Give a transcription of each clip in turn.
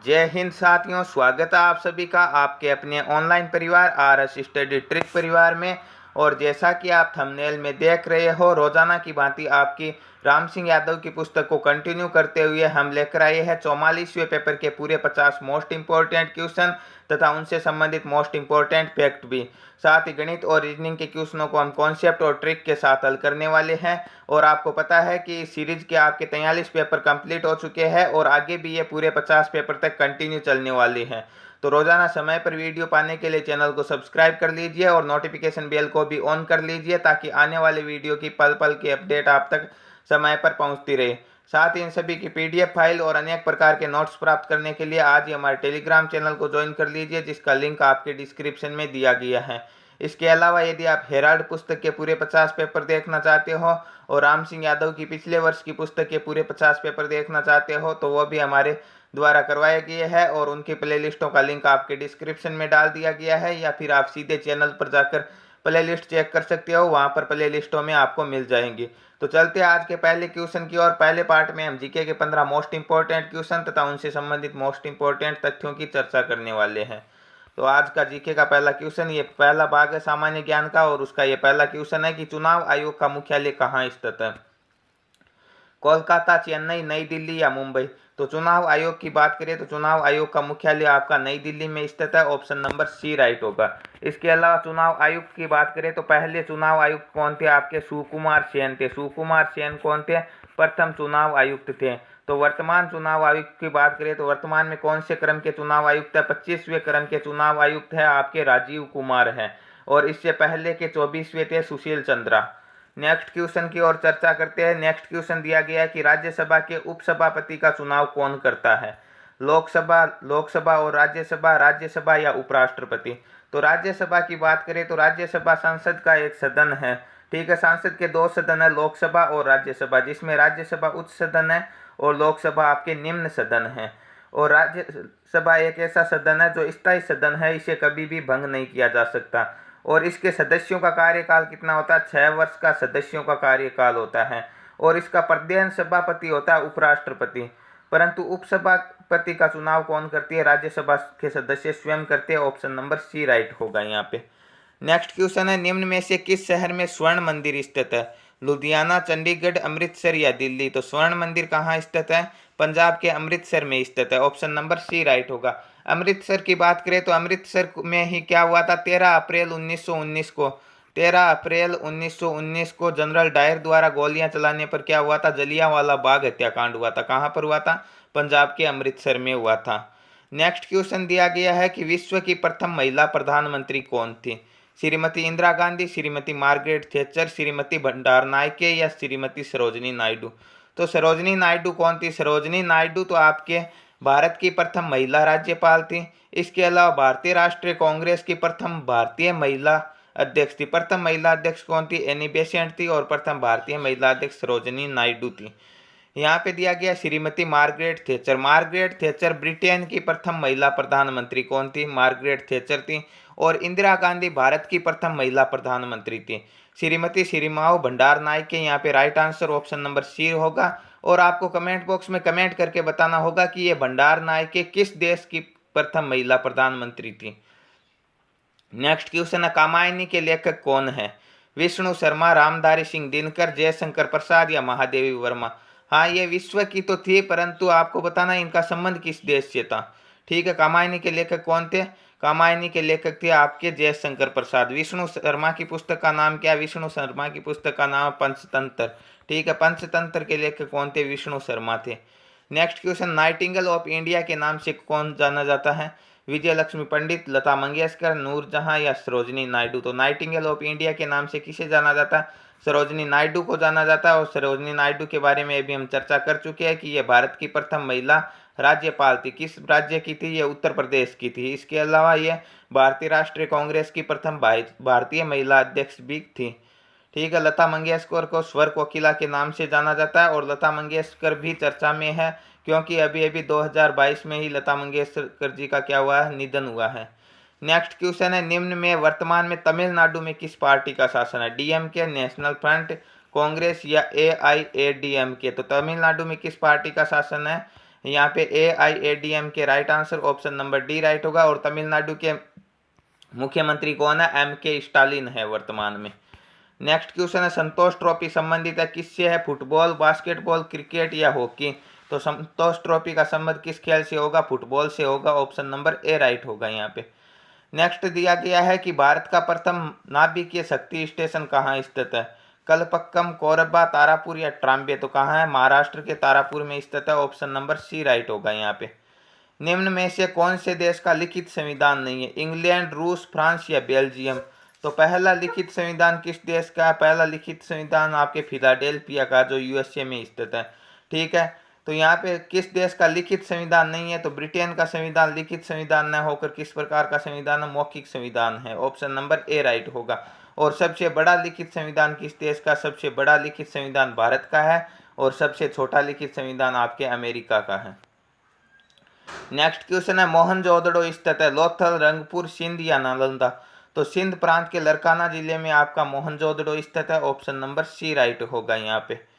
जय हिंद साथियों, स्वागत है आप सभी का आपके अपने ऑनलाइन परिवार आरएस स्टडी ट्रिक परिवार में। और जैसा कि आप थंबनेल में देख रहे हो, रोजाना की भांति आपकी राम सिंह यादव की पुस्तक को कंटिन्यू करते हुए हम लेकर आए हैं 44वें पेपर के पूरे 50 मोस्ट इंपॉर्टेंट क्वेश्चन तथा उनसे संबंधित मोस्ट इंपॉर्टेंट फैक्ट भी। साथ ही गणित और रीजनिंग के क्वेश्चनों को हम कॉन्सेप्ट और ट्रिक के साथ हल करने वाले हैं। और आपको पता है कि इस सीरीज के आपके 43 पेपर कंप्लीट हो चुके हैं और आगे भी ये पूरे 50 पेपर तक कंटिन्यू चलने वाले हैं। तो रोजाना समय पर वीडियो पाने के लिए चैनल को सब्सक्राइब कर लीजिए और नोटिफिकेशन बेल को भी ऑन कर लीजिए ताकि आने वाले वीडियो की पल पल की अपडेट आप तक समय पर पहुंचती रहे। साथ ही इन सभी की पीडीएफ फाइल और अनेक प्रकार के नोट्स प्राप्त करने के लिए आज ही हमारे टेलीग्राम चैनल को ज्वाइन कर लीजिए, जिसका लिंक आपके डिस्क्रिप्शन में दिया गया है। इसके अलावा यदि आप हेराल्ड पुस्तक के पूरे 50 पेपर देखना चाहते हो और राम सिंह यादव की पिछले वर्ष की पुस्तक के पूरे 50 पेपर देखना चाहते हो तो वो भी हमारे द्वारा करवाए गए हैं और उनकी प्लेलिस्टों का लिंक आपके डिस्क्रिप्शन में डाल दिया गया है, या फिर आप सीधे चैनल पर जाकर प्लेलिस्ट चेक कर सकते हो, वहां पर प्लेलिस्टों में आपको मिल जाएंगी। तो चलते हैं आज के पहले क्वेश्चन की और। पहले पार्ट में हम जीके के 15 मोस्ट इंपॉर्टेंट क्वेश्चन तथा उनसे संबंधित मोस्ट इंपॉर्टेंट तथ्यों की चर्चा करने वाले हैं। तो आज का जीके का पहला क्वेश्चन, ये पहला भाग है सामान्य ज्ञान का और उसका ये पहला क्वेश्चन है कि चुनाव आयोग का मुख्यालय कहाँ स्थित है? कोलकाता, चेन्नई, नई दिल्ली या मुंबई? तो चुनाव आयोग की बात करें तो चुनाव आयोग का मुख्यालय आपका नई दिल्ली में स्थित है। ऑप्शन नंबर सी राइट होगा। इसके अलावा चुनाव आयुक्त की बात करें तो पहले चुनाव आयुक्त कौन थे? आपके सुकुमार सेन थे। सुकुमार सेन कौन थे? प्रथम चुनाव आयुक्त थे। तो वर्तमान चुनाव आयुक्त की बात करें तो वर्तमान में कौन से क्रम के चुनाव आयुक्त है? 25वें क्रम के चुनाव आयुक्त है आपके राजीव कुमार है। और इससे पहले के 24वें थे सुशील चंद्रा। नेक्स्ट क्वेश्चन की ओर चर्चा करते हैं। नेक्स्ट क्वेश्चन दिया गया है कि राज्यसभा के उपसभापति का चुनाव कौन करता है? लोकसभा और राज्यसभा या उपराष्ट्रपति? तो राज्यसभा की बात करें तो राज्यसभा संसद का एक सदन है। ठीक है, संसद के दो सदन है, लोकसभा और राज्यसभा, जिसमें राज्यसभा उच्च सदन है और लोकसभा आपके निम्न सदन है। और राज्यसभा एक ऐसा सदन है जो स्थायी सदन है, इसे कभी भी भंग नहीं किया जा सकता। और इसके सदस्यों का कार्यकाल कितना होता है? 6 वर्ष का सदस्यों का कार्यकाल होता है। और इसका प्रधान सभापति होता है उपराष्ट्रपति। परंतु उपसभापति का चुनाव कौन करती है? राज्यसभा के सदस्य स्वयं करते हैं। ऑप्शन नंबर सी राइट होगा यहाँ पे। नेक्स्ट क्वेश्चन है, निम्न में से किस शहर में स्वर्ण मंदिर स्थित है? लुधियाना, चंडीगढ़, अमृतसर या दिल्ली? तो स्वर्ण मंदिर कहाँ स्थित है? पंजाब के अमृतसर में स्थित है। ऑप्शन नंबर सी राइट होगा। अमृतसर की बात करें तो अमृतसर में ही क्या हुआ था? 13 अप्रैल 1919 को जनरल डायर द्वारा गोलियां चलाने पर क्या हुआ था? जलियांवाला बाग हत्याकांड हुआ था। कहाँ पर हुआ था? पंजाब के अमृतसर में हुआ था। नेक्स्ट क्वेश्चन दिया गया है कि विश्व की प्रथम महिला प्रधानमंत्री कौन थी? श्रीमती इंदिरा गांधी, श्रीमती मार्गरेट थैचर, श्रीमती भंडार नायके या श्रीमती सरोजनी नायडू? तो सरोजनी नायडू कौन थी? सरोजनी नायडू तो आपके भारत की प्रथम महिला राज्यपाल थी। इसके अलावा भारतीय राष्ट्रीय कांग्रेस की प्रथम भारतीय महिला अध्यक्ष थी। प्रथम महिला अध्यक्ष कौन थी? एनी बेसेंट थी। और प्रथम भारतीय महिला अध्यक्ष सरोजनी नायडू थी। यहाँ पे दिया गया Shrimati Margaret Thatcher. Margaret Thatcher Britain की प्रथम महिला प्रधानमंत्री कौन थी? मार्गरेट थैचर थी। और इंदिरा गांधी भारत की प्रथम महिला प्रधानमंत्री थी। श्रीमती श्रीमाओ भंडार नायके यहाँ पे right answer option number C होगा। और आपको कमेंट बॉक्स में कमेंट करके बताना होगा कि ये भंडार नायके किस देश की प्रथम महिला प्रधानमंत्री थी। नेक्स्ट क्वेश्चन है, कामायनी के लेखक कौन है? विष्णु शर्मा, रामधारी सिंह दिनकर, जयशंकर प्रसाद या महादेवी वर्मा? हाँ, ये विश्व की तो थी, परंतु आपको बताना इनका संबंध किस देश से था। ठीक है, कामायनी के लेखक कौन थे? कामायनी के लेखक थे आपके जयशंकर प्रसाद। विष्णु शर्मा की पुस्तक का नाम क्या है? विष्णु शर्मा की पुस्तक का नाम पंचतंत्र। ठीक है, पंचतंत्र के लेखक कौन थे? विष्णु शर्मा थे। Next question, Nightingale of India के नाम से कौन जाना जाता है? विजय लक्ष्मी पंडित, लता मंगेशकर, नूरजहां या सरोजनी नायडू? तो नाइटिंगेल ऑफ इंडिया के नाम से किसे जाना जाता है? सरोजनी नायडू को जाना जाता है। और सरोजनी नायडू के बारे में अभी हम चर्चा कर चुके हैं कि ये भारत की प्रथम महिला राज्यपाल थी। किस राज्य की थी? ये उत्तर प्रदेश की थी। इसके अलावा ये भारतीय राष्ट्रीय कांग्रेस की प्रथम भारतीय महिला अध्यक्ष भी थी। ठीक है, लता मंगेशकर को स्वर कोकिला के नाम से जाना जाता है। और लता मंगेशकर भी चर्चा में है क्योंकि अभी अभी 2022 में ही लता मंगेशकर जी का क्या हुआ है? निधन हुआ है। नेक्स्ट क्वेश्चन है, निम्न में वर्तमान में तमिलनाडु में किस पार्टी का शासन है? डीएमके, नेशनल फ्रंट, कांग्रेस या एआईएडीएमके? तो तमिलनाडु में किस पार्टी का शासन है? यहाँ पे AIADM के right answer option number D right होगा। और तमिलनाडु के मुख्यमंत्री कौन है? MK स्टालिन है वर्तमान में। नेक्स्ट क्वेश्चन है संतोष ट्रॉफी संबंधित है किससे है? फुटबॉल, बास्केटबॉल, क्रिकेट या हॉकी? तो संतोष ट्रॉफी का संबंध किस खेल से होगा? फुटबॉल से होगा। ऑप्शन नंबर ए राइट होगा यहाँ पे। नेक्स्ट दिया गया है कि भारत का प्रथम नाभिकीय शक्ति स्टेशन कहाँ स्थित है? कलपक्कम, कोरबा, तारापुर या ट्राम्बे? तो कहाँ है? महाराष्ट्र के तारापुर में स्थित है। ऑप्शन नंबर सी राइट होगा यहाँ पे। निम्न में से कौन से देश का लिखित संविधान नहीं है? इंग्लैंड, रूस, फ्रांस या बेल्जियम? तो पहला लिखित संविधान किस देश का है? पहला लिखित संविधान आपके फिलाडेल्फिया का, जो USA में स्थित है। ठीक है, तो यहाँ पे किस देश का लिखित संविधान नहीं है? तो ब्रिटेन का संविधान लिखित संविधान न होकर किस प्रकार का संविधान है? मौखिक संविधान है। ऑप्शन नंबर ए राइट होगा। और सबसे बड़ा लिखित संविधान किस देश का? सबसे बड़ा लिखित संविधान भारत का है और सबसे छोटा लिखित संविधान आपके अमेरिका का है। नेक्स्ट क्वेश्चन है मोहनजोदड़ो स्थित है लोथल, रंगपुर, सिंध या नालंदा? तो सिंध प्रांत के लरकाना जिले में आपका मोहनजोदड़ो स्थित है। ऑप्शन नंबर सी राइट होगा यहाँ पे।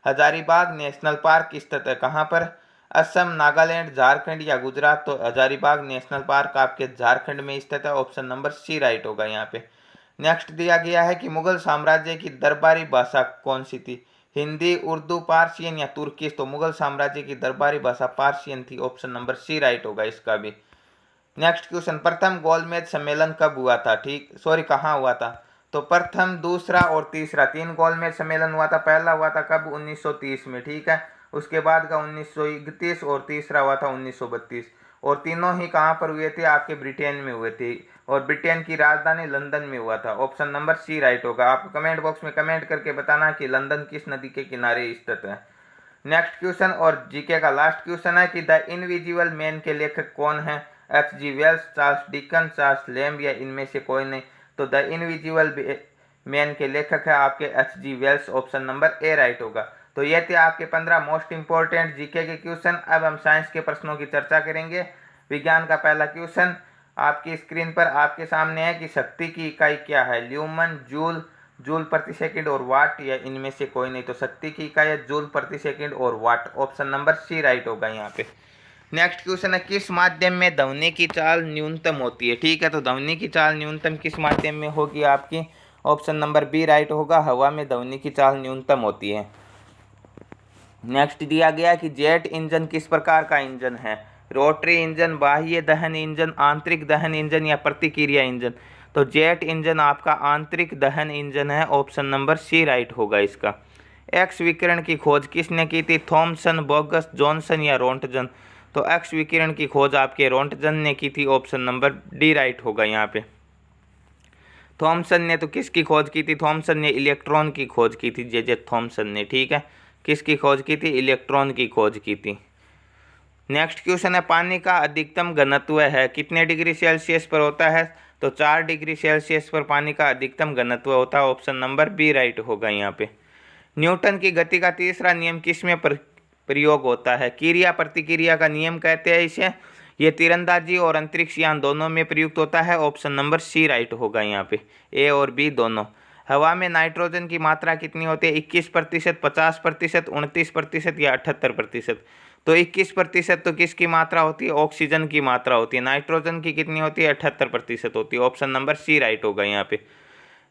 हजारीबाग नेशनल पार्क स्थित है कहाँ पर? असम, नागालैंड, झारखंड या गुजरात? तो हजारीबाग नेशनल पार्क आपके झारखंड में स्थित है। ऑप्शन नंबर सी राइट होगा यहाँ पे। नेक्स्ट दिया गया है कि मुगल साम्राज्य की दरबारी भाषा कौन सी थी? हिंदी, उर्दू, पार्सियन या तुर्किश? तो मुगल साम्राज्य की दरबारी भाषा पार्सियन थी। ऑप्शन नंबर सी राइट होगा इसका भी। नेक्स्ट क्वेश्चन प्रथम गोलमेज सम्मेलन कब हुआ था? कहाँ हुआ था? तो प्रथम, दूसरा और तीसरा 3 गोलमेज सम्मेलन हुआ था। पहला हुआ था कब? 1930 में। ठीक है, उसके बाद का 1931 और तीसरा हुआ था 1932। और तीनों ही कहाँ पर हुए थे? आपके ब्रिटेन में हुए थे और ब्रिटेन की राजधानी लंदन में हुआ था। ऑप्शन नंबर सी राइट होगा। आप कमेंट बॉक्स में कमेंट करके बताना कि लंदन किस नदी के किनारे स्थित है। नेक्स्ट क्वेश्चन और जीके का लास्ट क्वेश्चन है कि द इनविजिबल मैन के लेखक कौन है? H.G. Wells, Charles Dickens, Charles Lamb या इनमें से कोई नहीं? तो द इनविजिबल मैन के लेखक है आपके H.G. Wells. Option number A right होगा। तो ये थे आपके 15 मोस्ट इंपॉर्टेंट जीके के क्वेश्चन। अब हम साइंस के प्रश्नों की चर्चा करेंगे। विज्ञान का पहला क्वेश्चन आपकी स्क्रीन पर आपके सामने है कि शक्ति की इकाई क्या है? ल्यूमन, जूल, जूल प्रति सेकंड और वाट या इनमें से कोई नहीं? तो शक्ति की इकाई है जूल प्रति सेकंड और वाट। ऑप्शन नंबर सी राइट होगा यहाँ पे। नेक्स्ट क्वेश्चन है किस माध्यम में ध्वनि की चाल न्यूनतम होती है? ठीक है, तो ध्वनि की चाल न्यूनतम किस माध्यम में होगी आपकी? ऑप्शन नंबर बी राइट होगा। हवा में ध्वनि की चाल न्यूनतम होती है। नेक्स्ट दिया गया कि जेट इंजन किस प्रकार का इंजन है? रोटरी इंजन, बाह्य दहन इंजन, आंतरिक दहन इंजन या प्रतिक्रिया इंजन? तो जेट इंजन आपका आंतरिक दहन इंजन है। ऑप्शन नंबर सी राइट होगा इसका। एक्स विकिरण की खोज किसने की थी? थॉमसन, बोगस, जॉनसन या रोंटगन? तो एक्स विकिरण की खोज आपके रोंटगन ने की थी। ऑप्शन नंबर डी राइट होगा यहाँ पे। थॉमसन ने तो किसकी खोज की थी? थॉमसन ने इलेक्ट्रॉन की खोज की थी। जे थॉमसन ने। ठीक है, किसकी खोज की थी? इलेक्ट्रॉन की खोज की थी। नेक्स्ट क्वेश्चन है पानी का अधिकतम घनत्व है कितने डिग्री सेल्सियस पर होता है? तो 4 डिग्री सेल्सियस पर पानी का अधिकतम घनत्व होता है। ऑप्शन नंबर बी राइट होगा यहाँ पे। न्यूटन की गति का तीसरा नियम किस में प्रयोग होता है? क्रिया प्रतिक्रिया का नियम कहते हैं इसे। ये तीरंदाजी और अंतरिक्ष यान दोनों में प्रयुक्त होता है। ऑप्शन नंबर सी राइट होगा यहाँ पे। ए और बी दोनों। हवा में नाइट्रोजन की मात्रा कितनी होती है? 21%, 50%, 29% या 78%? तो 21% तो किसकी मात्रा होती है? ऑक्सीजन की मात्रा होती है। नाइट्रोजन की कितनी होती है? 78% होती है। ऑप्शन नंबर सी राइट होगा यहाँ पे।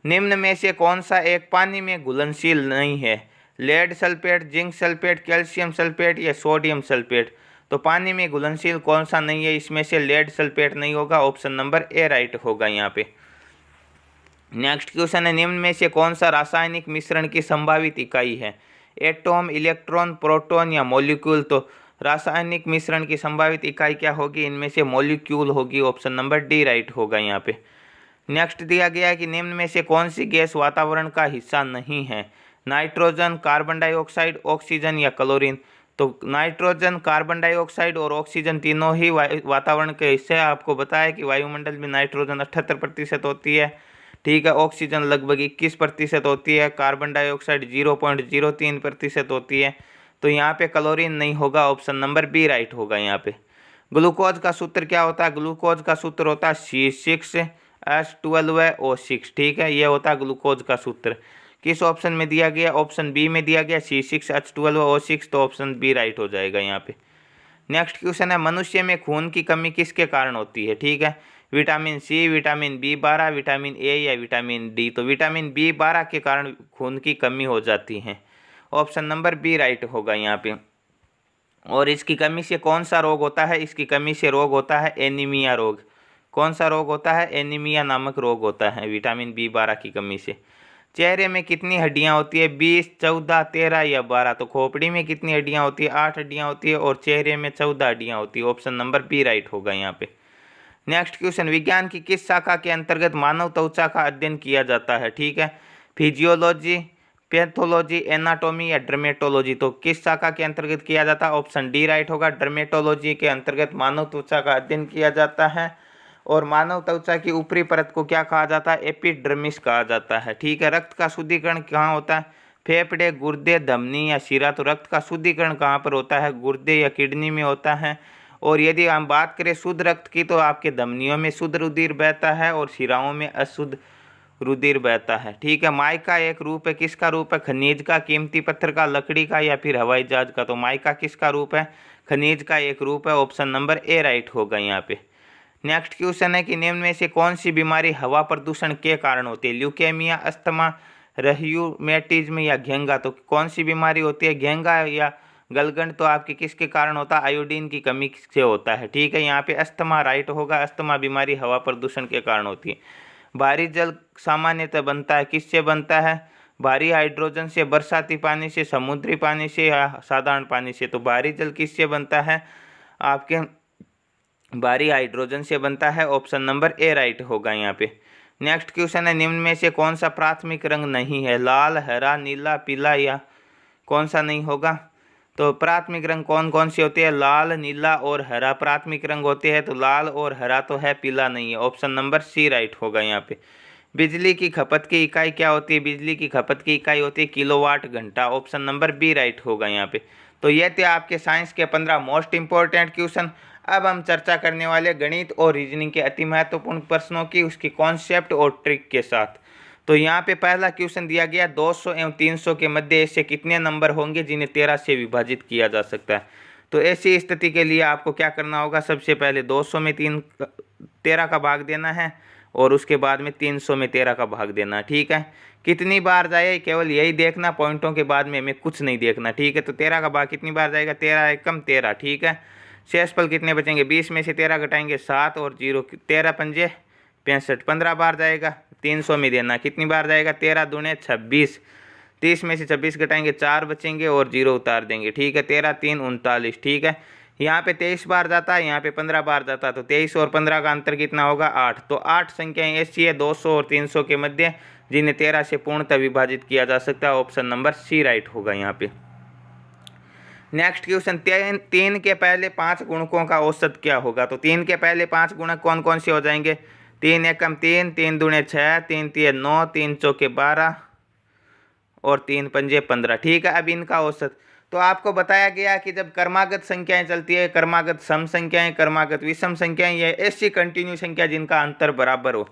निम्न में से कौन सा एक पानी में घुलनशील नहीं है? Lead sulphate, zinc sulphate, calcium sulphate या सोडियम सल्फेट? तो पानी में घुलनशील कौन सा नहीं है? इसमें से लेड सल्फेट नहीं होगा। ऑप्शन नंबर ए राइट होगा यहाँ पे। नेक्स्ट क्वेश्चन है निम्न में से कौन सा रासायनिक मिश्रण की संभावित इकाई है? एटॉम, इलेक्ट्रॉन, प्रोटॉन या मॉलिक्यूल? तो रासायनिक मिश्रण की संभावित इकाई क्या होगी? इनमें से मॉलिक्यूल होगी। ऑप्शन नंबर डी राइट होगा यहाँ पे। नेक्स्ट दिया गया है कि निम्न में से कौन सी गैस वातावरण का हिस्सा नहीं है? नाइट्रोजन, कार्बन डाइऑक्साइड, ऑक्सीजन या क्लोरीन? तो नाइट्रोजन, कार्बन डाइऑक्साइड और ऑक्सीजन तीनों ही वातावरण के हिस्से। आपको बताया कि वायुमंडल में नाइट्रोजन 78% होती है। ठीक है, ऑक्सीजन लगभग 21% होती है, कार्बन डाइऑक्साइड 0.03% होती है। तो यहाँ पे क्लोरीन नहीं होगा। ऑप्शन नंबर बी राइट होगा यहाँ पे। ग्लूकोज का सूत्र क्या होता है? ग्लूकोज का सूत्र होता है C6H12O6। ठीक है, ये होता है ग्लूकोज का सूत्र। किस ऑप्शन में दिया गया? ऑप्शन बी में दिया गया C6H12O6। तो ऑप्शन बी राइट हो जाएगा यहाँ पे। नेक्स्ट क्वेश्चन है, मनुष्य में खून की कमी किसके कारण होती है? ठीक है, vitamin C, vitamin B12, vitamin A या विटामिन डी। तो विटामिन B12 के कारण खून की कमी हो जाती है। ऑप्शन नंबर बी राइट होगा यहाँ पे। और इसकी कमी से कौन सा रोग होता है? इसकी कमी से रोग होता है एनीमिया रोग। कौन सा रोग होता है? एनीमिया नामक रोग होता है विटामिन B12 की कमी से। चेहरे में कितनी हड्डियां होती है? 20, 14, 13 या 12। तो खोपड़ी में कितनी हड्डियां होती है? 8 हड्डियां होती है और चेहरे में 14 हड्डियां होती है। ऑप्शन नंबर बी राइट होगा यहाँ पे। नेक्स्ट क्वेश्चन, विज्ञान की किस शाखा के अंतर्गत मानव त्वचा का अध्ययन किया जाता है? ठीक है, फिजियोलॉजी, पैथोलॉजी, एनाटॉमी या डर्मेटोलॉजी। तो किस शाखा के अंतर्गत किया जाता है? ऑप्शन डी राइट होगा। डर्मेटोलॉजी के अंतर्गत मानव त्वचा का अध्ययन किया जाता है। और मानव त्वचा की ऊपरी परत को क्या कहा जाता है? एपिडर्मिस कहा जाता है। ठीक है, रक्त का शुद्धिकरण कहाँ होता है? फेफड़े, गुर्दे, धमनी या शिरा। तो रक्त का शुद्धिकरण कहाँ पर होता है? गुर्दे या किडनी में होता है। और यदि हम बात करें शुद्ध रक्त की, तो आपके धमनियों में शुद्ध रुधिर बहता है और शिराओं में अशुद्ध रुधिर बहता है। ठीक है, माइका एक रूप है, किसका रूप है? खनिज का, कीमती पत्थर का, लकड़ी का या फिर हवाई जहाज का। तो माइका किसका रूप है? खनिज का एक रूप है। ऑप्शन नंबर ए राइट होगा यहाँ पे। नेक्स्ट क्वेश्चन है कि निम्न में से कौन सी बीमारी हवा प्रदूषण के कारण होती है? ल्यूकेमिया, अस्थमा, रह्यूमेटिज्म या घेंगा। तो कौन सी बीमारी होती है? घेंगा या गलगंड तो आपके किसके कारण होता है? आयोडीन की कमी से होता है। ठीक है, यहाँ पे अस्थमा राइट होगा। अस्थमा बीमारी हवा प्रदूषण के कारण होती है। भारी जल सामान्यतः बनता है, किससे बनता है? भारी हाइड्रोजन से, बरसाती पानी से, समुद्री पानी से या साधारण पानी से। तो भारी जल किससे बनता है? आपके भारी हाइड्रोजन से बनता है। ऑप्शन नंबर ए राइट होगा यहाँ पे। नेक्स्ट क्वेश्चन है, निम्न में से कौन सा प्राथमिक रंग नहीं है? लाल, हरा, नीला, पीला या कौन सा नहीं होगा? तो प्राथमिक रंग कौन कौन से होते हैं? लाल, नीला और हरा प्राथमिक रंग होते हैं। तो लाल और हरा तो है, पीला नहीं है। ऑप्शन नंबर सी राइट होगा यहाँ पे। बिजली की खपत की इकाई क्या होती है? बिजली की खपत की इकाई होती है किलोवाट घंटा। ऑप्शन नंबर बी राइट होगा यहाँ पे। तो ये थे आपके साइंस के 15 मोस्ट इंपॉर्टेंट क्वेश्चन। अब हम चर्चा करने वाले गणित और रीजनिंग के अति महत्वपूर्ण प्रश्नों की, उसकी कॉन्सेप्ट और ट्रिक के साथ। तो यहाँ पे पहला क्वेश्चन दिया गया, 200 एवं 300 के मध्य ऐसे कितने नंबर होंगे जिन्हें 13 से विभाजित किया जा सकता है? तो ऐसी स्थिति के लिए आपको क्या करना होगा? सबसे पहले 200 में 13 का भाग देना है और उसके बाद में 300 में 13 का भाग देना है। ठीक है, कितनी बार जाए केवल यही देखना, पॉइंटों के बाद में हमें कुछ नहीं देखना। ठीक है, तो 13 का भाग कितनी बार जाएगा? 13 एकम 13। ठीक है, शेषफल कितने बचेंगे? 20 में से 13 घटाएंगे 7 और 0, 13 पंजे 65, 15 बार जाएगा। 300 में देना कितनी बार जाएगा? 13 दूने 26, 30 में से 26 घटाएंगे 4 बचेंगे और 0 उतार देंगे। ठीक है, 13 3 39। ठीक है, यहाँ पे 23 बार जाता है, यहाँ पे 15 बार जाता है। तो 23 और 15 का अंतर कितना होगा? 8। तो 8 संख्याएं ऐसी है 200 और 300 के मध्य जिन्हें 13 से पूर्णतः विभाजित किया जा सकता है। ऑप्शन नंबर सी राइट होगा यहाँ पे। नेक्स्ट क्वेश्चन, 3 के पहले 5 गुणकों का औसत क्या होगा? तो 3 के पहले 5 गुणक कौन कौन से हो जाएंगे? 3 एकम 3, 3 दूने 6, 3 तिये 9, 3 चौके 12 और 3 पंजे 15। ठीक है, अब इनका औसत तो आपको बताया गया कि जब क्रमागत संख्याएं चलती है, क्रमागत सम संख्याएं, क्रमागत विषम संख्याएं, ये ऐसी कंटिन्यू संख्या जिनका अंतर बराबर हो,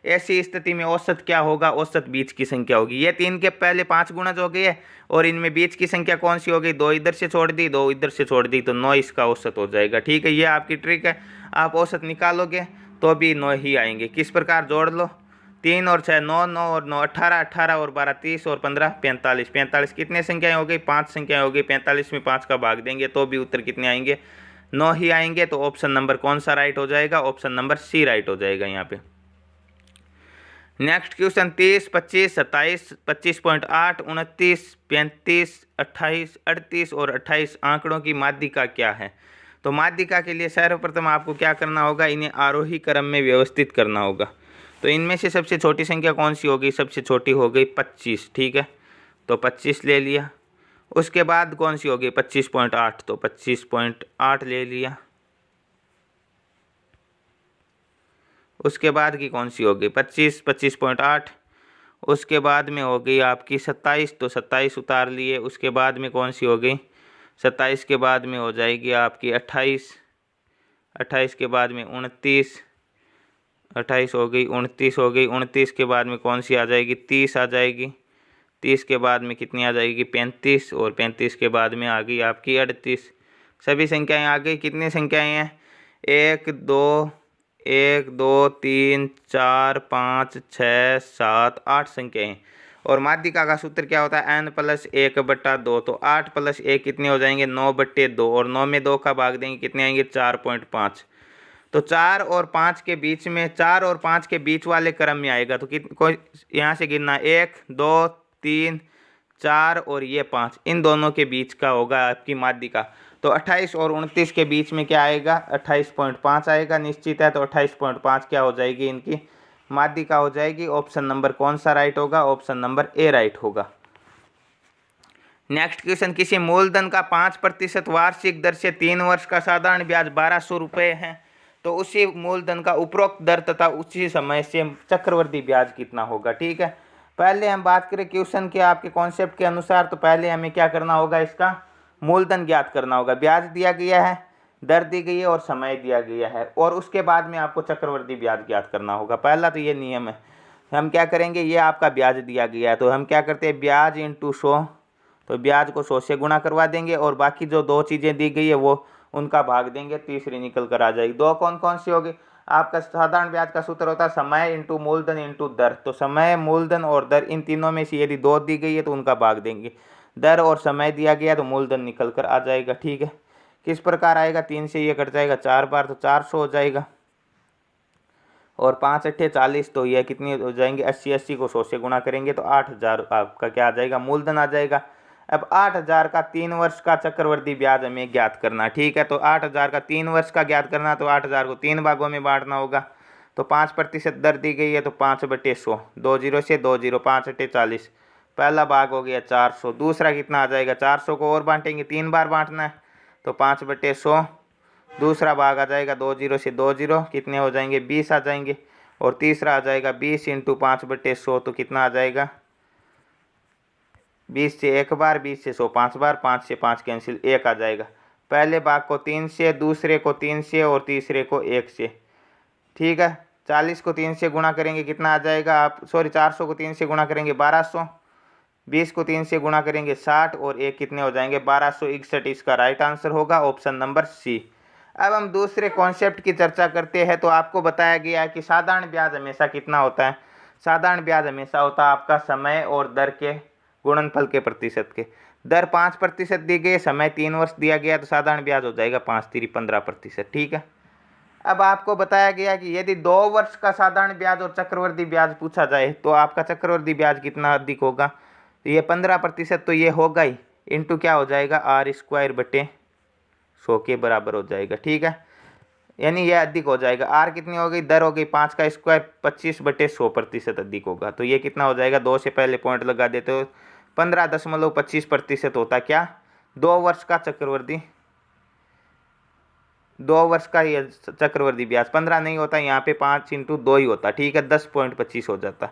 ऐसी स्थिति में औसत क्या होगा? औसत बीच की संख्या होगी। ये 3 के पहले 5 गुणज हो गई है और इनमें बीच की संख्या कौन सी हो गई? 2 इधर से छोड़ दी, 2 इधर से छोड़ दी, तो 9 इसका औसत हो जाएगा। ठीक है, ये आपकी ट्रिक है। आप औसत निकालोगे तो भी 9 ही आएंगे। किस प्रकार? जोड़ लो, 3 और 6 9, 9 और 9 18, 18 और 12 30 और 15 45। 45 कितने संख्याएं हो गई? 5 संख्याएं हो गई। 45 में 5 का भाग देंगे तो भी उत्तर कितने आएंगे? 9 ही आएंगे। तो ऑप्शन नंबर कौन सा राइट हो जाएगा? ऑप्शन नंबर सी राइट हो जाएगा यहाँ पे। नेक्स्ट क्वेश्चन, 30, 25, 27, 25.8, 29, 35, 28, 38 और 28 आंकड़ों की माध्यिका क्या है? तो माध्यिका के लिए सर्वप्रथम आपको क्या करना होगा? इन्हें आरोही क्रम में व्यवस्थित करना होगा। तो इनमें से सबसे छोटी संख्या कौन सी होगी? सबसे छोटी हो गई 25। ठीक है, तो 25 ले लिया। उसके बाद कौन सी होगी? 25.8, तो 25.8 ले लिया। उसके बाद की कौन सी होगी? 25, 25.8। उसके बाद में हो गई आपकी 27, तो 27 उतार लिए। उसके बाद में कौन सी हो गई? 27 के बाद में हो जाएगी आपकी 28, 28 के बाद में 29, 28 हो गई, 29 हो गई। 29 के बाद में कौन सी आ जाएगी? 30 आ जाएगी। 30 के बाद में कितनी आ जाएगी? 35 और 35 के बाद में आ गई आपकी 38। सभी संख्याएं आ गई। कितनी संख्याएं हैं? 1 2 1 2 3 4 5 6 7 8 संख्याएं। और माध्यिका का सूत्र क्या होता है? n+1/2। तो 8+1 कितने हो जाएंगे? 9/2। और 9 में 2 का भाग देंगे, कितने आएंगे? 4.5। तो 4 और 5 के बीच में, 4 और 5 के बीच वाले क्रम में आएगा। तो कोई यहाँ से गिनना, 1 2 3 4 और ये 5, इन दोनों के बीच का होगा आपकी माध्यिका। तो 28 और 29 के बीच में क्या आएगा? 28.5 आएगा, निश्चित है। तो 28.5 क्या हो जाएगी? इनकी माध्यिका हो जाएगी। ऑप्शन नंबर कौन सा राइट होगा? ऑप्शन नंबर ए राइट होगा। नेक्स्ट क्वेश्चन, किसी मूलधन का 5% वार्षिक दर से 3 वर्ष का साधारण ब्याज 1200 रुपये है, तो उसी मूलधन का उपरोक्त दर तथा उसी समय से चक्रवृद्धि ब्याज कितना होगा? ठीक है, पहले हम बात करें क्वेश्चन के आपके कॉन्सेप्ट के अनुसार। तो पहले हमें क्या करना होगा? इसका मूलधन ज्ञात करना होगा। ब्याज दिया गया है, दर दी गई है और समय दिया गया है, और उसके बाद में आपको चक्रवृद्धि ब्याज ज्ञात करना होगा। पहला तो ये नियम है। हम क्या करेंगे? ये आपका ब्याज दिया गया है, तो हम क्या करते हैं? ब्याज इंटू 100। तो ब्याज को 100 से गुणा करवा देंगे, और बाकी जो दो चीज़ें दी गई है वो उनका भाग देंगे, तीसरी निकल कर आ जाएगी। दो कौन कौन सी होगी? आपका साधारण ब्याज का सूत्र होता है समय इंटू मूलधन इंटू दर। तो समय, मूलधन और दर, इन तीनों में से यदि दो दी गई है तो उनका भाग देंगे। दर और समय दिया गया तो मूलधन निकल कर आ जाएगा। ठीक है, किस प्रकार आएगा? 3 से ये कट जाएगा 4 बार, तो 400 हो जाएगा। और 5 अट्ठे 40, तो यह कितनी हो जाएंगे? 80। 80 को 100 से गुणा करेंगे तो 8000 आपका क्या आ जाएगा? मूलधन आ जाएगा। अब 8000 का 3 वर्ष का चक्रवृद्धि ब्याज हमें ज्ञात करना। ठीक है, तो 8000 का 3 वर्ष का ज्ञात करना, तो 8000 को 3 भागों में बांटना होगा। तो 5% दर दी गई है, तो 5/100, 2 0 से 2 0, 5 अट्ठे 40। पहला भाग हो गया 400। दूसरा कितना आ जाएगा? 400 को और बांटेंगे, 3 बार बांटना है, तो 5/100। दूसरा भाग आ जाएगा 2 0 से 2 0, कितने हो जाएंगे? 20 आ जाएंगे। और तीसरा आ जाएगा 20 इंटू 5/100, तो कितना आ जाएगा? 20 से 1 बार, 20 से 100 5 बार, 5 से 5 कैंसिल, 1 आ जाएगा। पहले भाग को 3 से, दूसरे को 3 से और तीसरे को 1 से। ठीक है, 40 को 3 से गुणा करेंगे, कितना आ जाएगा? 400 को 3 से गुणा करेंगे 1200, 20 को 3 से गुणा करेंगे 60, और 1 कितने हो जाएंगे? 1261। इसका राइट आंसर होगा ऑप्शन नंबर सी। अब हम दूसरे कॉन्सेप्ट की चर्चा करते हैं। तो आपको बताया गया है कि साधारण ब्याज हमेशा कितना होता है? साधारण ब्याज हमेशा होता है आपका समय और दर के गुणनफल के प्रतिशत के। दर 5% दी गई, समय 3 वर्ष दिया गया, तो साधारण ब्याज हो जाएगा 5 3 15%। ठीक है, अब आपको बताया गया कि यदि 2 वर्ष का साधारण ब्याज और चक्रवृद्धि ब्याज पूछा जाए तो आपका चक्रवृद्धि ब्याज कितना अधिक होगा? तो ये 15%, तो ये होगा ही, इंटू क्या हो जाएगा? r²/100 के बराबर हो जाएगा। ठीक है, यानी यह अधिक हो जाएगा। आर कितनी हो गई? दर हो गई 5 का स्क्वायर, 25/100% अधिक होगा। तो ये कितना हो जाएगा? 2 से पहले पॉइंट लगा देते हो, 15.25% होता क्या? 2 वर्ष का चक्रवृद्धि, 2 वर्ष का ये चक्रवृद्धि ब्याज 15 नहीं होता, यहाँ पे 5 इंटू 2 ही होता। ठीक है, 10.25 हो जाता।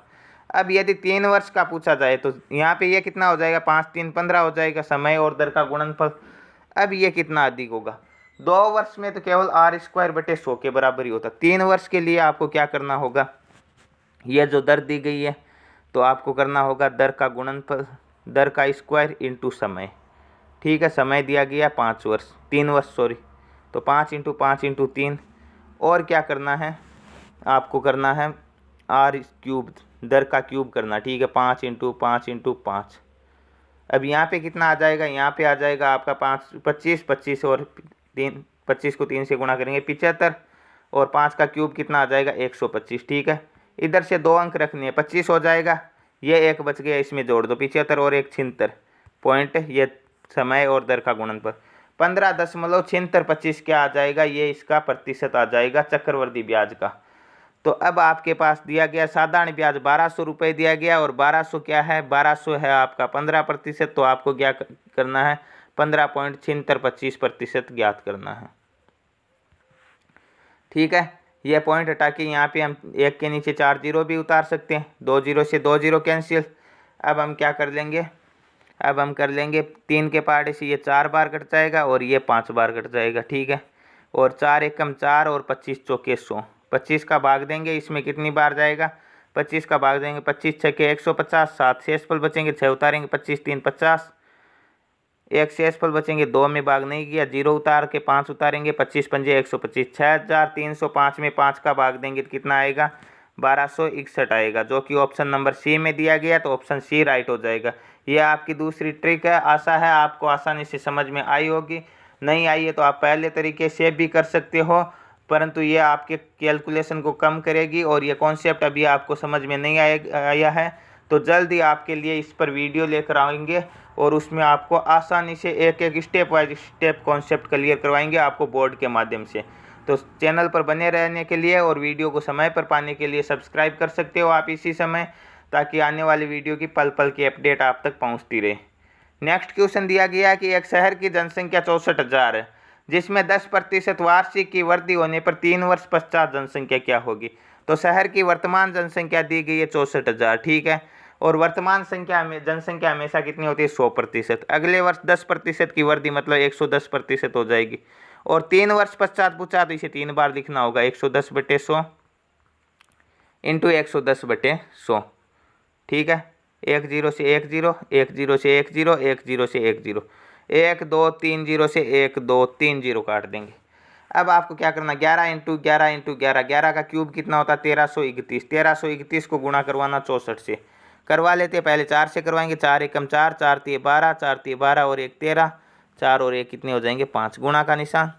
अब यदि 3 वर्ष का पूछा जाए तो यहाँ पे ये कितना हो जाएगा? 5 3 15 हो जाएगा, समय और दर का गुणनफल। अब ये कितना अधिक होगा? 2 वर्ष में तो केवल r²/100 के बराबर ही होता। 3 वर्ष के लिए आपको क्या करना होगा? यह जो दर दी गई है तो आपको करना होगा दर का गुणनफल, दर का स्क्वायर इंटू समय। ठीक है, समय दिया गया 5 वर्ष, 3 वर्ष सॉरी, तो 5 इंटू 5 इंटू 3, और क्या करना है आपको? करना है r³, दर का क्यूब करना। ठीक है, 5 इंटू 5 इंटू 5। अब यहाँ पे कितना आ जाएगा? यहाँ पे आ जाएगा आपका 25, 25 और 3, 25 को 3 से गुणा करेंगे 75, और 5 का क्यूब कितना आ जाएगा? 125। ठीक है, इधर से 2 अंक रखने हैं, 25 हो जाएगा, ये 1 बच गया, इसमें जोड़ दो 75 और 1 76 पॉइंट, ये समय और दर का गुणनफल 15.76 क्या आ जाएगा? ये इसका प्रतिशत आ जाएगा चक्रवृद्धि ब्याज का। तो अब आपके पास दिया गया साधारण ब्याज 1200 रुपये दिया गया, और 1200 क्या है? 1200 है आपका 15%, तो आपको क्या करना है? 15.76% ज्ञात करना है। ठीक है, यह पॉइंट हटा के यहाँ पे हम 1 के नीचे 4 जीरो भी उतार सकते हैं, 2 0 से 2 0 कैंसिल। अब हम क्या कर लेंगे? अब हम कर लेंगे 3 के पार्ट से ये 4 बार कट जाएगा और ये 5 बार कट जाएगा। ठीक है, और 4 एकम 4 और 25 चौके 100, 25 का भाग देंगे, इसमें कितनी बार जाएगा? 25 का भाग देंगे, 25 छके 150, 7 शेष पल बचेंगे, 6 उतारेंगे, 25 3 50, एक शेषफल बचेंगे, 2 में भाग नहीं किया, 0 उतार के 5 उतारेंगे, 25 पंजे 125, 6305 में 5 का भाग देंगे तो कितना आएगा, 1261 आएगा, जो कि ऑप्शन नंबर सी में दिया गया। तो ऑप्शन सी राइट हो जाएगा। ये आपकी दूसरी ट्रिक है। आशा है आपको आसानी से समझ में आई होगी। नहीं आई है तो आप पहले तरीके से भी कर सकते हो, परंतु ये आपके कैलकुलेशन को कम करेगी और ये कॉन्सेप्ट अभी आपको समझ में नहीं आया है तो जल्द ही आपके लिए इस पर वीडियो लेकर आएंगे और उसमें आपको आसानी से एक एक step wise step concept clear करवाएंगे आपको बोर्ड के माध्यम से। तो चैनल पर बने रहने के लिए और वीडियो को समय पर पाने के लिए सब्सक्राइब कर सकते हो आप इसी समय, ताकि आने वाली वीडियो की पल पल की अपडेट आप तक पहुंचती रहे। नेक्स्ट क्वेश्चन दिया गया कि एक शहर की जनसंख्या 64,000 है, जिसमें 10% वार्षिक की वृद्धि होने पर 3 वर्ष पश्चात जनसंख्या क्या होगी। तो शहर की वर्तमान जनसंख्या दी गई है 64,000, ठीक है। और वर्तमान संख्या में जनसंख्या हमेशा कितनी होती है, 100%। अगले वर्ष 10% की वृद्धि मतलब 110% हो जाएगी। और 3 वर्ष पश्चात पूछा तो इसे 3 बार लिखना होगा, 110/100 इंटू 110/100, ठीक है। 1 0 से 1 0, 1 0 से 1 0, 1 0 से 1 0, 1 2 3 0 से 1 2 3 0 काट देंगे। अब आपको क्या करना, 11 इंटू 11 इंटू 11, 11 का क्यूब कितना होता है, 1331, 1331 को गुणा करवाना 64 से, करवा लेते हैं। पहले 4 से करवाएंगे, 4 एकम 4, 4 तिये 12, 4 तिये 12 और 1 13, 4 और 1 कितने हो जाएंगे 5, गुणा का निशान,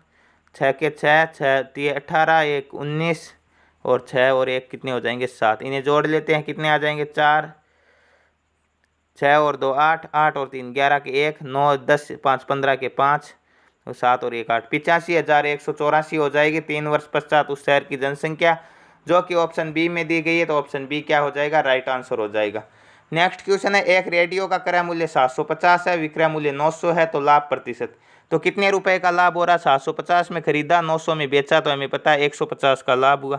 6 के 6, 6 तिये 18, 1 19 और 6 और 1 कितने हो जाएंगे 7। इन्हें जोड़ लेते हैं, कितने आ जाएंगे 4, 6 और 2 8, 8 और 3 11 के 1, 9 10 5 15 के 5 और 7 और 1 8, 85,184 हो जाएगी 3 वर्ष पश्चात उस शहर की जनसंख्या, जो कि ऑप्शन बी में दी गई है। तो ऑप्शन बी क्या हो जाएगा, राइट आंसर हो जाएगा। नेक्स्ट क्वेश्चन है, एक रेडियो का क्रय मूल्य 750 है, विक्रय मूल्य 900 है, तो लाभ प्रतिशत। तो कितने रुपए का लाभ हो रहा है, 750 में खरीदा, 900 में बेचा, तो हमें पता है 150 का लाभ हुआ।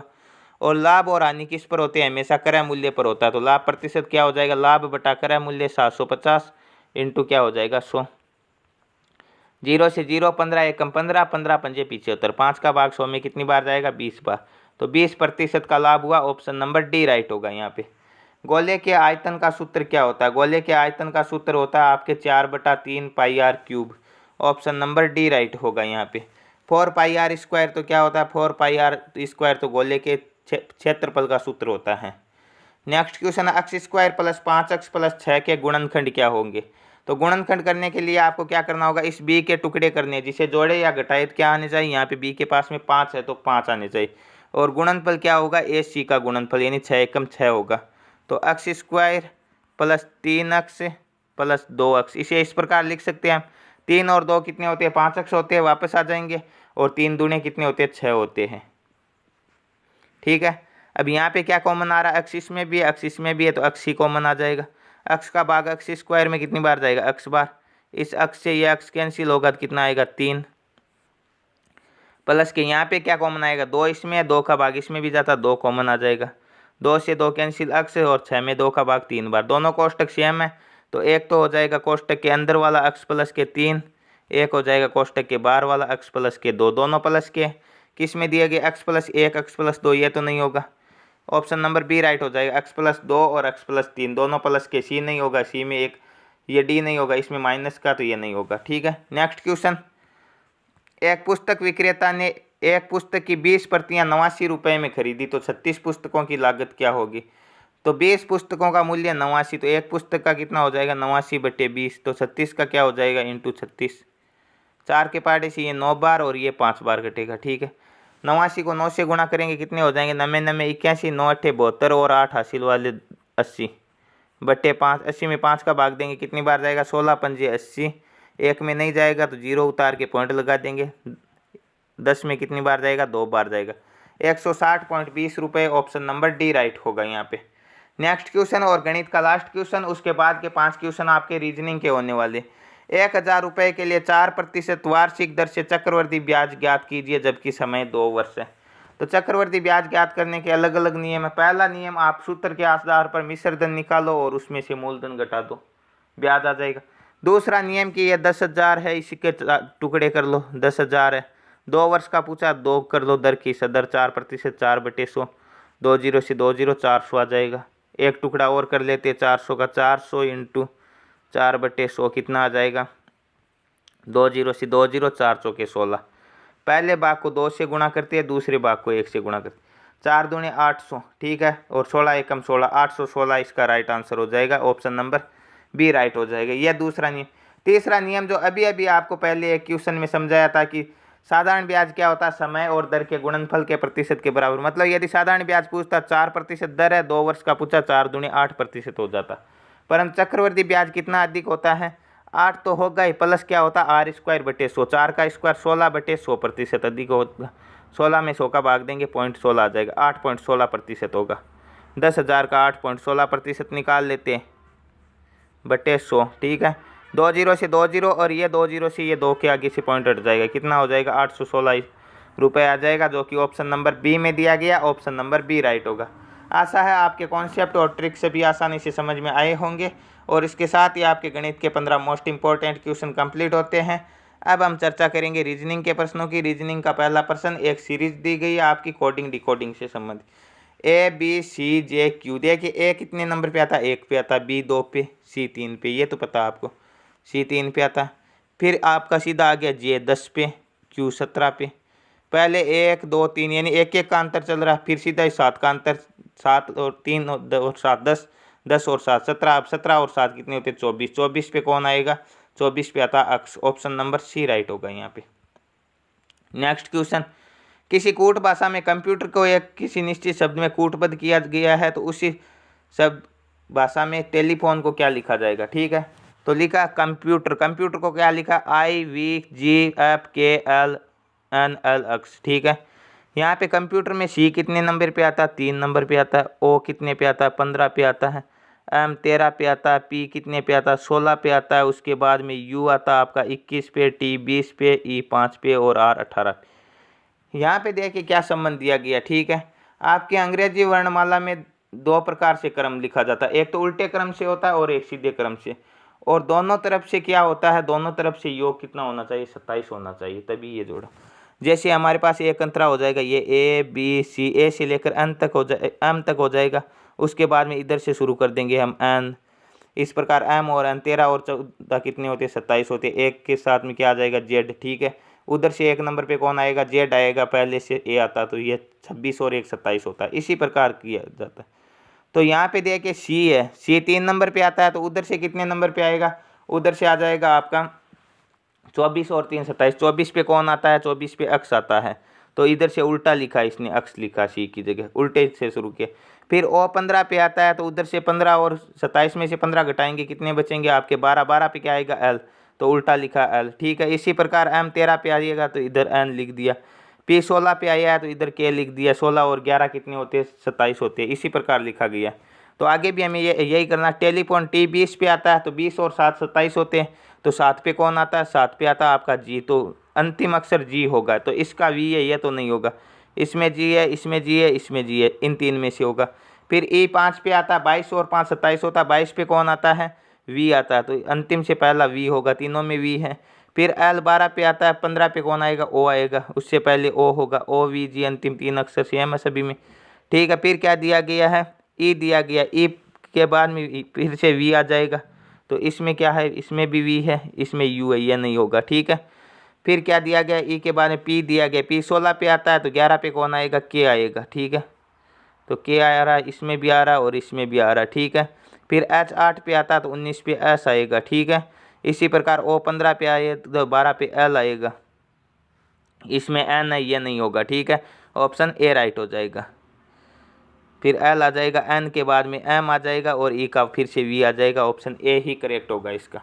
और लाभ और हानि किस पर होते हैं, हमेशा क्रय मूल्य पर होता है। तो लाभ प्रतिशत क्या हो जाएगा, लाभ बटा क्रय मूल्य 750 इंटू क्या हो जाएगा 100, 0 से 0, 15 एकम 15, 15 पंजे 75, 5 का भाग 100 में कितनी बार जाएगा, 20 बार। तो 20% का लाभ हुआ, ऑप्शन नंबर डी राइट होगा यहाँ पे। गोले के आयतन का सूत्र क्या होता है, गोले के आयतन का सूत्र होता है आपके 4/3 pi r cube, option number D right होगा यहाँ पे। 4 पाई आर स्क्वायर तो क्या होता है, 4 पाई आर स्क्वायर तो गोले के क्षेत्रफल का सूत्र होता है। नेक्स्ट क्वेश्चन है, x square plus 5x plus 6 के गुणनखंड क्या होंगे। तो गुणनखंड करने के लिए आपको क्या करना होगा, इस b के टुकड़े करने, जिसे जोड़े या घटाए क्या आने चाहिए, यहाँ पे b के पास में 5 है तो 5 आने चाहिए। और गुणनफल क्या होगा, ac का गुणनफल यानी 6 एकम 6 होगा। तो x square plus 3x plus 2x, इसे इस प्रकार लिख सकते हैं हम। 3 और 2 कितने होते हैं, 5x होते हैं, वापस आ जाएंगे। और 3 दूने कितने होते हैं, 6 होते हैं, ठीक है। अब यहाँ पे क्या कॉमन आ रहा है, x इसमें भी है, x इसमें भी है, तो x ही कॉमन आ जाएगा। x का भाग x स्क्वायर में कितनी बार जाएगा, x बार। इस x से ये x कैंसिल होगा तो कितना आएगा 3, प्लस के यहाँ पे क्या कॉमन आएगा, 2 इसमें है, 2 का भाग इसमें भी जाता, 2 कॉमन आ जाएगा। 2 से 2 कैंसिल x और 6 में 2 का भाग 3 बार। दोनों कोष्टक सेम है तो एक तो हो जाएगा कोष्टक के अंदर वाला x प्लस के 3, एक हो जाएगा कोष्टक के बाहर वाला x प्लस के 2। दोनों प्लस के किस में दिए गए, x प्लस 1 x प्लस 2, ये तो नहीं होगा, ऑप्शन नंबर बी राइट हो जाएगा। x प्लस 2 और x प्लस 3 दोनों प्लस के, सी नहीं होगा, सी में एक, ये डी नहीं होगा, इसमें माइनस का, तो ये नहीं होगा, ठीक है। नेक्स्ट क्वेश्चन, एक पुस्तक विक्रेता ने एक पुस्तक की 20 प्रतियां 89 रुपये में खरीदी, तो 36 पुस्तकों की लागत क्या होगी। तो 20 पुस्तकों का मूल्य 89, तो एक पुस्तक का कितना हो जाएगा 89/20, तो 36 का क्या हो जाएगा इंटू 36, 4 के पार्टे से ये 9 बार और ये 5 बार कटेगा, ठीक है। 89 को 9 से गुणा करेंगे, कितने हो जाएंगे, 9 9 81, 9 8 72 और 8 हासिल वाले 80/5, 80 में 5 का भाग देंगे, कितनी बार जाएगा, 16 पंजे 80, 1 में नहीं जाएगा तो 0 उतार के पॉइंट लगा देंगे। 10 में कितनी बार जाएगा, 2 बार जाएगा, 160.20 रुपये, ऑप्शन नंबर डी राइट होगा यहाँ पे। नेक्स्ट क्वेश्चन और गणित का लास्ट क्वेश्चन, उसके बाद के 5 क्वेश्चन आपके रीजनिंग के होने वाले। 1000 रुपये के लिए 4% वार्षिक दर से चक्रवर्ती ब्याज ज्ञात कीजिए, जबकि समय 2 वर्ष है। तो चक्रवर्ती ब्याज ज्ञात करने के अलग अलग नियम है। पहला नियम, आप सूत्र के आधार पर मिश्र धन निकालो और उसमें से मूलधन घटा दो, ब्याज आ जाएगा। दूसरा नियम कि ये 10,000 है, इसी के टुकड़े कर लो, 10,000 है, 2 वर्ष का पूछा, 2 कर लो दर की सदर, 4% 4/100, 2 0 से 2 0, 400 आ जाएगा। एक टुकड़ा और कर लेते 400 का, 400 इंटू 4/100 कितना आ जाएगा 2 जीरो से 2 जीरो, 4 चौके 16। पहले भाग को 2 से गुणा करती है, दूसरे भाग को 1 से गुणा करती है। 4 दूनी 800, ठीक है, और 16 एकम 16, 816 इसका राइट आंसर हो जाएगा। ऑप्शन नंबर बी राइट हो जाएगा। यह दूसरा नियम। तीसरा नियम जो अभी अभी आपको पहले एक क्वेश्चन में समझाया था कि साधारण ब्याज क्या होता है, समय और दर के गुणनफल के प्रतिशत के बराबर। मतलब यदि साधारण ब्याज पूछता 4% दर है, 2 वर्ष का पूछा, 4 दूनी 8% हो जाता। परंतु चक्रवृद्धि ब्याज कितना अधिक होता है, 8 तो होगा ही, प्लस क्या होता है r²/100, 4 का स्क्वायर 16/100% अधिक होगा। 16 में 100 का भाग देंगे, 0.16 आ जाएगा, 8.16% होगा। 10,000 का 8.16% निकाल लेते हैं बटे 100, ठीक है। 2 जीरो से 2 जीरो और ये 2 जीरो से ये 2 के आगे से पॉइंट हट जाएगा, कितना हो जाएगा, 816 रुपये आ जाएगा, जो कि ऑप्शन नंबर बी में दिया गया। ऑप्शन नंबर बी राइट होगा। आशा है आपके कॉन्सेप्ट और ट्रिक सभी आसानी से समझ में आए होंगे और इसके साथ ही आपके गणित के 15 मोस्ट इंपॉर्टेंट क्वेश्चन कंप्लीट होते हैं। अब हम चर्चा करेंगे रीजनिंग के प्रश्नों की। रीजनिंग का पहला प्रश्न, एक सीरीज दी गई है आपकी कोडिंग डिकोडिंग से संबंधित, ABCJQ। देखिए ए कितने नंबर पे आता है, 1 पे आता है, B 2 पे, C 3 पे, ये तो पता है आपको, C 3 पे आता है। फिर आपका सीधा आ गया J 10 पे, Q 17 पे। पहले 1 2 3 यानी 1 का अंतर चल रहा है, फिर सीधा ही 7 का अंतर, 7 और 3 और 7 10, 10 और 7 17, अब 17 और 7 कितने होते हैं, 24। 24 पे कौन आएगा, 24 पे आता है अक्ष। ऑप्शन नंबर सी राइट होगा यहाँ पे। नेक्स्ट क्वेश्चन, किसी कूट भाषा में कंप्यूटर को एक किसी निश्चित शब्द में कूटबद्ध किया गया है, तो उसी शब्द भाषा में टेलीफोन को क्या लिखा जाएगा, ठीक है। तो लिखा कंप्यूटर, कंप्यूटर को क्या लिखा, IVGFKLNL, ठीक है। यहाँ पे कंप्यूटर में सी कितने नंबर पे आता है, 3 नंबर पे आता है। ओ कितने पे आता है, 15 पे आता है। एम 13 पे आता है। पी कितने पे आता है, 16 पे आता है। उसके बाद में यू आता है आपका 21 पे, टी 20 पे, ई 5 पे और आर 18 पे। यहाँ पे देखिए क्या संबंध दिया गया, ठीक है। आपके अंग्रेजी वर्णमाला में 2 प्रकार से क्रम लिखा जाता है, एक तो उल्टे क्रम से होता है और एक सीधे क्रम से। और दोनों तरफ से क्या होता है, दोनों तरफ से योग कितना होना चाहिए, 27 होना चाहिए, तभी ये जोड़ा। जैसे हमारे पास एक अंतरा हो जाएगा, ये ABC, ए से लेकर एन तक हो जाए, एम तक हो जाएगा। उसके बाद में इधर से शुरू कर देंगे हम एन। इस प्रकार एम और एन 13 और 14 कितने होते हैं, 27 होते हैं। एक के साथ में क्या आ जाएगा, जेड, ठीक है। उधर से 1 नंबर पे कौन आएगा, जेड आएगा, पहले से ए आता, तो ये 26 और 1 27 होता है। इसी प्रकार किया जाता है। तो यहाँ पे देखिए सी है, सी 3 नंबर पे आता है, तो उधर से कितने नंबर पे आएगा, उधर से आ जाएगा आपका 24 और 3 27। 24 पे कौन आता है, 24 पे अक्ष आता है, तो इधर से उल्टा लिखा, इसने अक्ष लिखा, सी की जगह उल्टे से शुरू किया। फिर ओ 15 पे आता है, तो उधर से 15 और 27 में से 15 घटाएंगे, कितने बचेंगे आपके 12। 12 पे क्या आएगा, एल, तो उल्टा लिखा एल, ठीक है। इसी प्रकार एम 13 पे आइएगा तो इधर एन लिख दिया। पी 16 पे आया है तो इधर के लिख दिया। 16 और 11 कितने होते हैं, 27 होते हैं। इसी प्रकार लिखा गया। तो आगे भी हमें यही करना। टेलीफोन टी 20 पे आता है, तो 20 और 7 27 होते हैं। तो 7 पे कौन आता है, 7 पे आता है आपका जी, तो अंतिम अक्षर जी होगा। तो इसका वी है, ये तो नहीं होगा। इसमें जी है, इसमें जी है, इसमें जी है, इन 3 में से होगा। फिर ई 5 पे आता है, 22 और 5 27 होता है। 22 पे कौन आता है, वी आता है, तो अंतिम से पहला वी होगा, तीनों में वी है। फिर एल 12 पे आता है, 15 पे कौन आएगा, ओ आएगा, उससे पहले ओ होगा। ओ वी जी अंतिम 3 अक्षर सेम है सभी में, ठीक है। फिर क्या दिया गया है, ई दिया गया। ई के बाद में फिर से वी आ जाएगा, तो इसमें क्या है, इसमें भी वी है, इसमें यू है, यह नहीं होगा, ठीक है। फिर क्या दिया गया, ई के बाद में पी दिया गया। पी 16 पे आता है, तो 11 पे कौन आएगा, के आएगा, ठीक है। तो के आ रहा है, इसमें भी आ रहा है और इसमें भी आ रहा है, ठीक है। फिर एच 8 पे आता है, तो 19 पे एस आएगा, ठीक है। इसी प्रकार ओ 15 पे आए तो 12 पे एल आएगा, इसमें एन है, ये नहीं होगा, ठीक है। ऑप्शन ए राइट हो जाएगा। फिर एल आ जाएगा, एन के बाद में एम आ जाएगा और ई का फिर से वी आ जाएगा। ऑप्शन ए ही करेक्ट होगा इसका।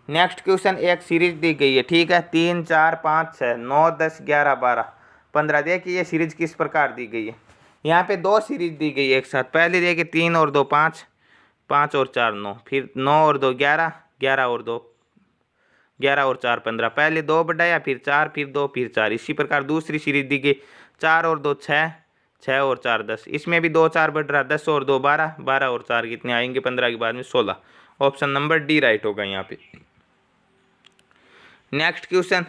नेक्स्ट क्वेश्चन, एक सीरीज दी गई है, ठीक है। 3 4 5 6 9 10 11 12 15। देखिए ये सीरीज किस प्रकार दी गई है। यहाँ पे 2 सीरीज दी गई है एक साथ। पहले देखिए 3 और 2 5, 5 और 4 9, फिर 9 और 2 11, 11 और 2 11 और 4 15। पहले 2 बढ़ाया, फिर 4, फिर 2, फिर 4। इसी प्रकार दूसरी सीरीज दी गई, 4 और 2 6, 6 और 4 10। इसमें भी 2 4 बढ़ रहा, 10 और 2 12, 12 और 4 कितने आएंगे, 15 के बाद में 16। ऑप्शन नंबर डी राइट होगा यहाँ पे। नेक्स्ट क्वेश्चन,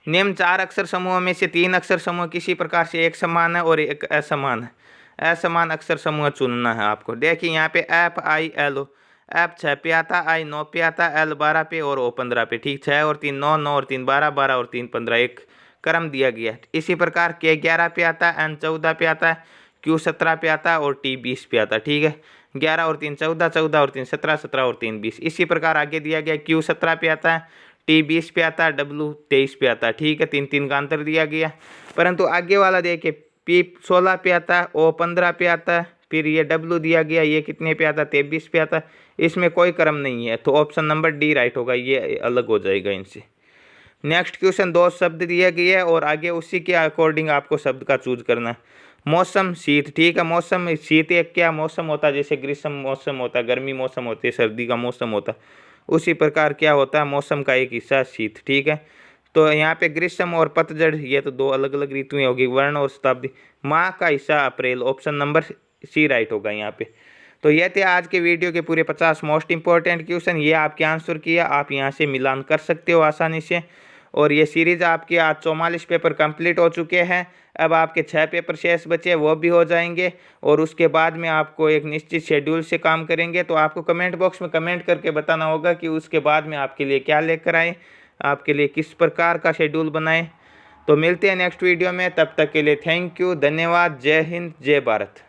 निम्न 4 अक्षर समूहों में से 3 अक्षर समूह किसी प्रकार से एक समान है और एक असमान है। असमान अक्षर समूह चुनना है आपको। देखिए यहाँ पे F I L O. F 6 पे आता, I 9 पे आता, L 12 पे और O 15 पे। ठीक, 6 और 3 9, 9 और 3 12, 12 और 3 15, एक क्रम दिया गया। इसी प्रकार K 11 पे आता, N 14 पे आता, Q 17 पे आता और T 20 पे आता। ठीक है, 11 और 3 14, 14 और 3 17, 17 और 3 20। इसी प्रकार आगे दिया गया Q 17 पे आता है, T 20 पे आता है, W 23 पे आता है। ठीक है, 3 3 का अंतर दिया गया। परंतु आगे वाला देखिए P 16 पे आता है, O 15 पे आता है, फिर ये W दिया गया, ये कितने पे आता है, 23 पे आता है। इसमें कोई क्रम नहीं है, तो ऑप्शन नंबर डी राइट होगा, ये अलग हो जाएगा इनसे। नेक्स्ट क्वेश्चन, 2 शब्द दिए गए है और आगे उसी के अकॉर्डिंग आपको शब्द का चूज करना है। मौसम शीत। ठीक है, मौसम शीत एक क्या मौसम होता है, जैसे ग्रीष्म मौसम होता है, गर्मी मौसम होती है, सर्दी का मौसम होता है, उसी प्रकार क्या होता है मौसम का एक हिस्सा शीत। ठीक है, तो यहाँ पे ग्रीष्म और पतझड़ ये तो 2 अलग अलग ऋतुएं होगी। वर्ण और शताब्दी, माह का हिस्सा अप्रैल, ऑप्शन नंबर सी राइट होगा यहाँ पे। तो ये थे आज के वीडियो के पूरे 50 मोस्ट इंपॉर्टेंट क्वेश्चन, ये आपके आंसर किया, आप यहाँ से मिलान कर सकते हो आसानी से। और ये सीरीज़ आपके आज 44 पेपर कंप्लीट हो चुके हैं। अब आपके 6 पेपर शेष बचे, वो भी हो जाएंगे और उसके बाद में आपको एक निश्चित शेड्यूल से काम करेंगे। तो आपको कमेंट बॉक्स में कमेंट करके बताना होगा कि उसके बाद में आपके लिए क्या लेकर आए, आपके लिए किस प्रकार का शेड्यूल बनाए। तो मिलते हैं नेक्स्ट वीडियो में, तब तक के लिए थैंक यू, धन्यवाद, जय हिंद, जय भारत।